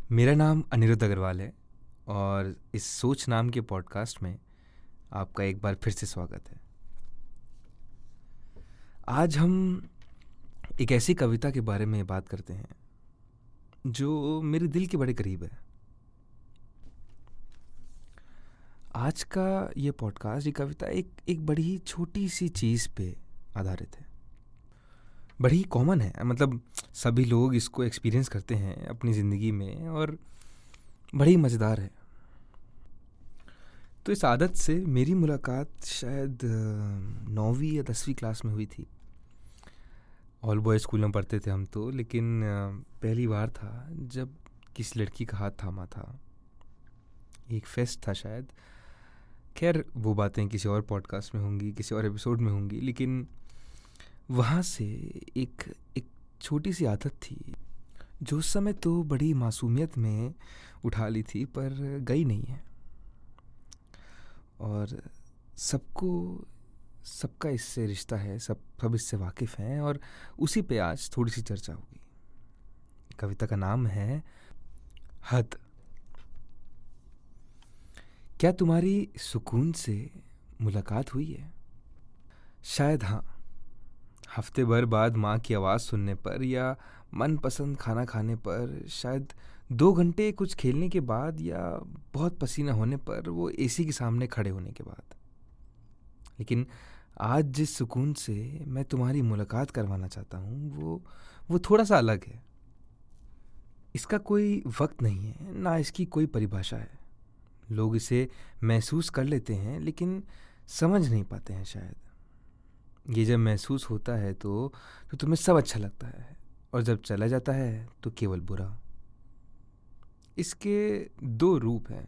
मेरा नाम अनिरुद्ध अग्रवाल है और इस सोच नाम के पॉडकास्ट में आपका एक बार फिर से स्वागत है। आज हम एक ऐसी कविता के बारे में बात करते हैं जो मेरे दिल के बड़े करीब है। आज का ये पॉडकास्ट, ये कविता एक बड़ी ही छोटी सी चीज़ पे आधारित है। बड़ी कॉमन है, मतलब सभी लोग इसको एक्सपीरियंस करते हैं अपनी ज़िंदगी में और बड़ी मज़ेदार है। तो इस आदत से मेरी मुलाकात शायद 9वीं या 10वीं क्लास में हुई थी। ऑल बॉयज़ स्कूल में पढ़ते थे हम तो, लेकिन पहली बार था जब किसी लड़की का हाथ थामा था। एक फेस्ट था शायद। खैर, वो बातें किसी और पॉडकास्ट में होंगी, किसी और एपिसोड में होंगी, लेकिन वहाँ से एक एक छोटी सी आदत थी जो उस समय तो बड़ी मासूमियत में उठा ली थी, पर गई नहीं है। और सबका इससे रिश्ता है, सब इससे वाकिफ़ हैं और उसी पे आज थोड़ी सी चर्चा होगी। कविता का नाम है हद। क्या तुम्हारी सुकून से मुलाकात हुई है? शायद हाँ, हफ्ते भर बाद माँ की आवाज़ सुनने पर या मनपसंद खाना खाने पर, शायद 2 घंटे कुछ खेलने के बाद या बहुत पसीना होने पर, वो एसी के सामने खड़े होने के बाद। लेकिन आज जिस सुकून से मैं तुम्हारी मुलाकात करवाना चाहता हूँ वो थोड़ा सा अलग है। इसका कोई वक्त नहीं है, ना इसकी कोई परिभाषा है। लोग इसे महसूस कर लेते हैं लेकिन समझ नहीं पाते हैं शायद। ये जब महसूस होता है तो तुम्हें सब अच्छा लगता है, और जब चला जाता है तो केवल बुरा। इसके 2 रूप हैं।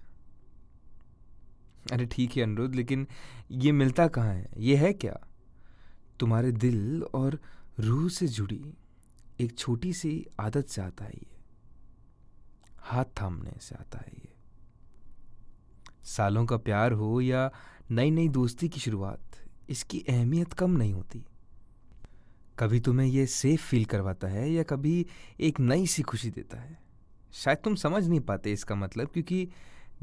अरे ठीक है अनिरुद्ध, लेकिन ये मिलता कहाँ है? ये है क्या? तुम्हारे दिल और रूह से जुड़ी एक छोटी सी आदत से आता है ये। हाथ थामने से आता है ये। सालों का प्यार हो या नई नई दोस्ती की शुरुआत, इसकी अहमियत कम नहीं होती। कभी तुम्हें ये सेफ फील करवाता है या कभी एक नई सी खुशी देता है। शायद तुम समझ नहीं पाते इसका मतलब, क्योंकि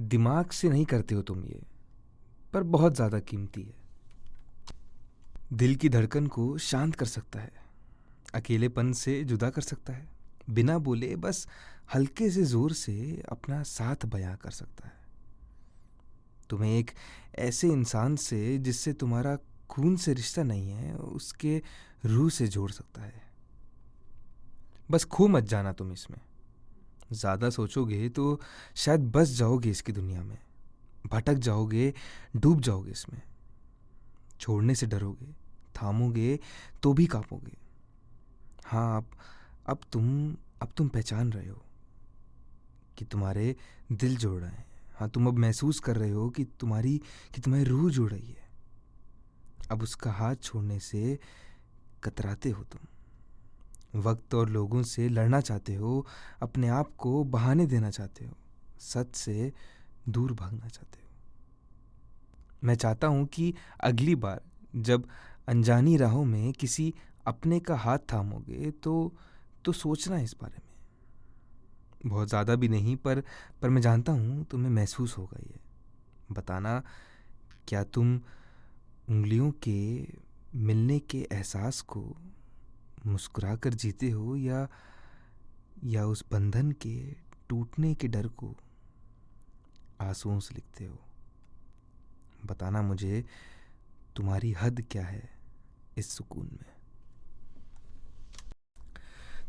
दिमाग से नहीं करते हो तुम ये, पर बहुत ज़्यादा कीमती है। दिल की धड़कन को शांत कर सकता है, अकेलेपन से जुदा कर सकता है, बिना बोले बस हल्के से ज़ोर से अपना साथ बयां कर सकता है। तुम्हें एक ऐसे इंसान से जिससे तुम्हारा खून से रिश्ता नहीं है, उसके रूह से जोड़ सकता है। बस खो मत जाना तुम इसमें। ज़्यादा सोचोगे तो शायद बस जाओगे इसकी दुनिया में, भटक जाओगे, डूब जाओगे इसमें। छोड़ने से डरोगे, थामोगे तो भी कांपोगे। हाँ, अब तुम पहचान रहे हो कि तुम्हारे दिल जुड़ रहे हैं। हाँ, तुम अब महसूस कर रहे हो कि तुम्हारी रूह जुड़ रही है। अब उसका हाथ छोड़ने से कतराते हो तुम। वक्त और लोगों से लड़ना चाहते हो, अपने आप को बहाने देना चाहते हो, सच से दूर भागना चाहते हो। मैं चाहता हूँ कि अगली बार जब अनजानी राहों में किसी अपने का हाथ थामोगे तो सोचना इस बारे में। बहुत ज़्यादा भी नहीं, पर मैं जानता हूँ तुम्हें महसूस होगा ये। बताना, क्या तुम उंगलियों के मिलने के एहसास को मुस्कुरा कर जीते हो या उस बंधन के टूटने के डर को आंसुओं से लिखते हो? बताना मुझे, तुम्हारी हद क्या है इस सुकून में?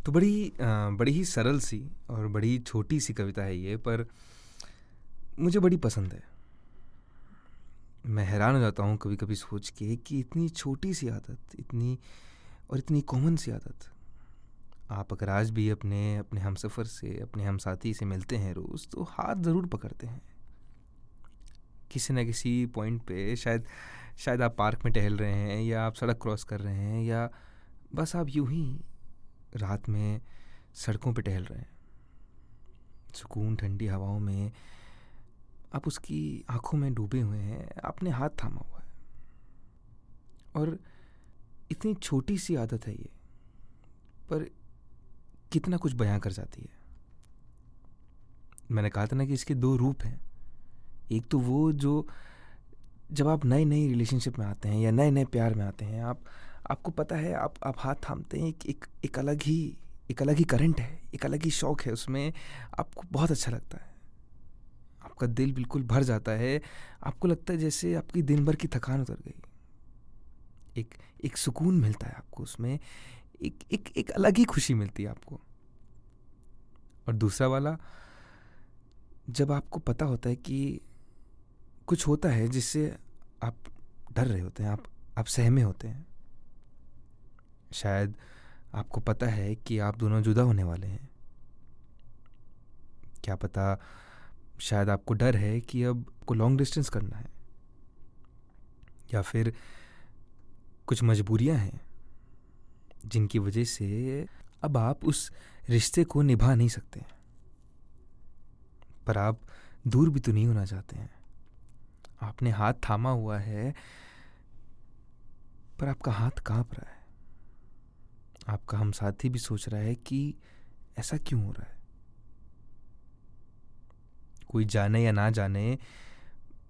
तो बड़ी ही सरल सी और बड़ी छोटी सी कविता है ये, पर मुझे बड़ी पसंद है। मैं हैरान हो जाता हूँ कभी कभी सोच के कि इतनी छोटी सी आदत, इतनी कॉमन सी आदत। आप अगर आज भी अपने अपने हमसफ़र से, अपने हमसाथी से मिलते हैं रोज़, तो हाथ ज़रूर पकड़ते हैं। किसी न किसी पॉइंट पे शायद आप पार्क में टहल रहे हैं, या आप सड़क क्रॉस कर रहे हैं, या बस आप यूं ही रात में सड़कों पे टहल रहे हैं। सुकून ठंडी हवाओं में आप उसकी आंखों में डूबे हुए हैं, आपने हाथ थामा हुआ है। और इतनी छोटी सी आदत है ये, पर कितना कुछ बयां कर जाती है। मैंने कहा था ना कि इसके दो रूप हैं। एक तो वो जो जब आप नए नए रिलेशनशिप में आते हैं या नए नए प्यार में आते हैं, आपको पता है, आप हाथ थामते हैं, एक अलग ही करंट है, एक अलग ही शौक है उसमें। आपको बहुत अच्छा लगता है, आपका दिल बिल्कुल भर जाता है। आपको लगता है जैसे आपकी दिन भर की थकान उतर गई। एक एक सुकून मिलता है आपको उसमें, एक अलग ही खुशी मिलती है आपको। और दूसरा वाला, जब आपको पता होता है कि कुछ होता है जिससे आप डर रहे होते हैं, आप सहमे होते हैं। शायद आपको पता है कि आप दोनों जुदा होने वाले हैं। क्या पता, शायद आपको डर है कि अब को लॉन्ग डिस्टेंस करना है, या फिर कुछ मजबूरियां हैं जिनकी वजह से अब आप उस रिश्ते को निभा नहीं सकते। पर आप दूर भी तो नहीं होना चाहते हैं। आपने हाथ थामा हुआ है, पर आपका हाथ कांप रहा है। आपका हमसाथी भी सोच रहा है कि ऐसा क्यों हो रहा है। कोई जाने या ना जाने,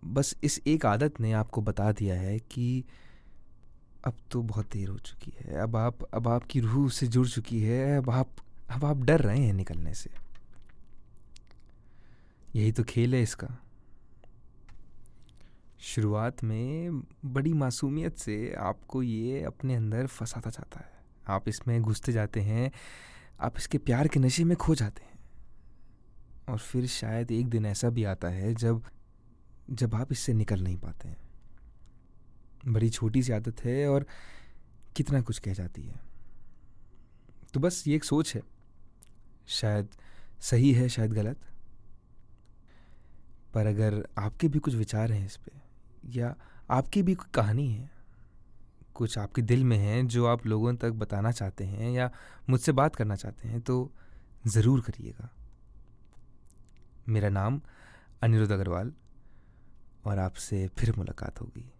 बस इस एक आदत ने आपको बता दिया है कि अब तो बहुत देर हो चुकी है। अब आपकी रूह से जुड़ चुकी है। अब आप डर रहे हैं निकलने से। यही तो खेल है इसका। शुरुआत में बड़ी मासूमियत से आपको ये अपने अंदर फंसाता जाता है। आप इसमें घुसते जाते हैं, आप इसके प्यार के नशे में खो जाते हैं। और फिर शायद एक दिन ऐसा भी आता है जब आप इससे निकल नहीं पाते हैं। बड़ी छोटी सी आदत है और कितना कुछ कह जाती है। तो बस ये एक सोच है, शायद सही है, शायद गलत। पर अगर आपके भी कुछ विचार हैं इस पे, या आपकी भी कोई कहानी है, कुछ आपके दिल में है जो आप लोगों तक बताना चाहते हैं या मुझसे बात करना चाहते हैं, तो ज़रूर करिएगा। मेरा नाम अनिरुद्ध अग्रवाल, और आपसे फिर मुलाकात होगी।